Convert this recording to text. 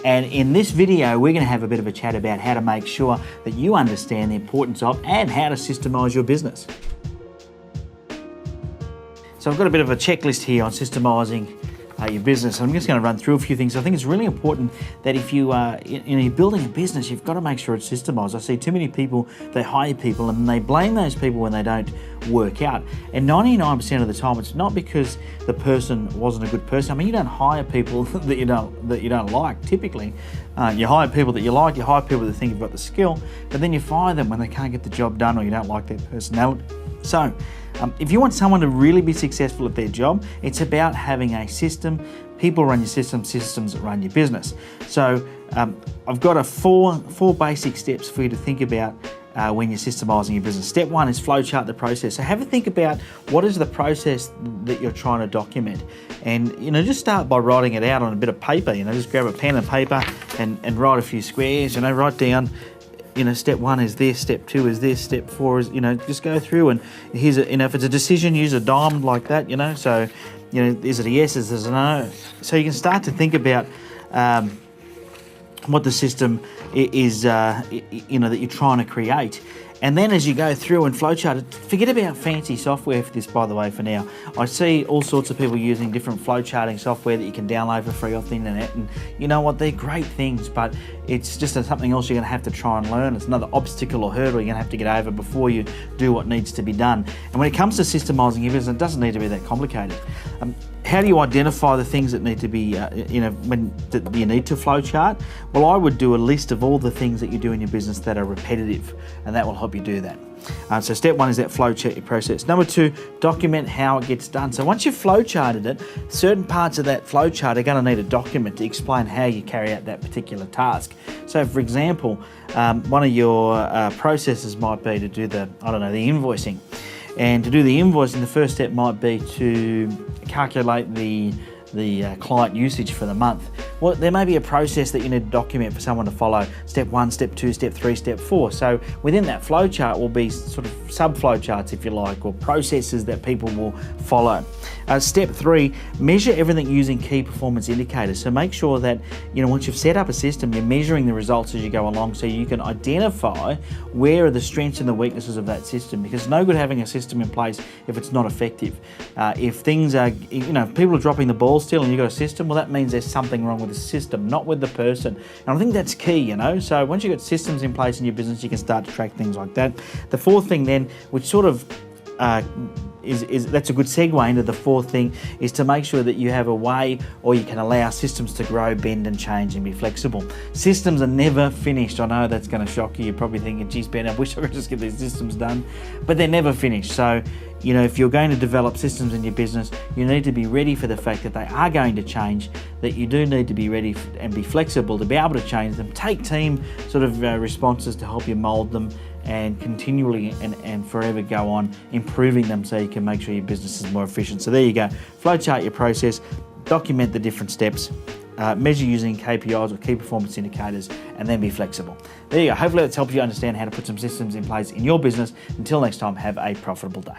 And in this video, we're going to have a bit of a chat about how to make sure that you understand the importance of and how to systemise your business. So I've got a bit of a checklist here on systemising your business. I'm just going to run through a few things. I think it's really important that if you are you're building a business, you've got to make sure it's systemised. I see too many people, they hire people and they blame those people when they don't work out. And 99% of the time, it's not because the person wasn't a good person. I mean, you don't hire people that you don't like. Typically, you hire people that you like. You hire people that think you've got the skill, but then you fire them when they can't get the job done or you don't like their personality. So, if you want someone to really be successful at their job, it's about having a system. People run your system, systems run your business. So I've got four basic steps for you to think about when you're systemising your business. Step one is flowchart the process. So have a think about what is the process that you're trying to document, and just start by writing it out on a bit of paper. Just grab a pen and paper and write a few squares. Write down. Step one is this, step two is this, step four is, just go through and here's if it's a decision, use a diamond like that, so, is it a yes, is it a no? So you can start to think about what the system is, that you're trying to create. And then as you go through and flowchart it, forget about fancy software for this, by the way, for now. I see all sorts of people using different flowcharting software that you can download for free off the internet. And you know what? They're great things, but it's just something else you're going to have to try and learn. It's another obstacle or hurdle you're going to have to get over before you do what needs to be done. And when it comes to systemising your business, it doesn't need to be that complicated. How do you identify the things that need to be, when you need to flowchart? Well, I would do a list of all the things that you do in your business that are repetitive, and that will help you do that. So step one is that flowchart process. Number two, document how it gets done. So once you've flowcharted it, certain parts of that flowchart are going to need a document to explain how you carry out that particular task. So for example, one of your processes might be to do the invoicing. And to do the invoicing, the first step might be to calculate the client usage for the month. Well, there may be a process that you need to document for someone to follow. Step one, step two, step three, step four. So within that flowchart will be sort of sub-flowcharts, if you like, or processes that people will follow. Step three, measure everything using key performance indicators. So make sure that, once you've set up a system, you're measuring the results as you go along so you can identify where are the strengths and the weaknesses of that system, because it's no good having a system in place if it's not effective. If things are, if people are dropping the ball still and you've got a system, well, that means there's something wrong with the system, not with the person. And I think that's key, So once you've got systems in place in your business, you can start to track things like that. The fourth thing then, which sort of that's a good segue into the fourth thing, is to make sure that you have a way, or you can allow systems to grow, bend and change and be flexible. Systems are never finished. I know that's going to shock you. You're probably thinking, geez, Ben, I wish I could just get these systems done, but they're never finished. So, if you're going to develop systems in your business, you need to be ready for the fact that they are going to change, that you do need to be ready and be flexible to be able to change them. Take team sort of responses to help you mold them, and continually and forever go on improving them so you can make sure your business is more efficient. So there you go. Flowchart your process, document the different steps, measure using KPIs or key performance indicators, and then be flexible. There you go. Hopefully that's helped you understand how to put some systems in place in your business. Until next time, have a profitable day.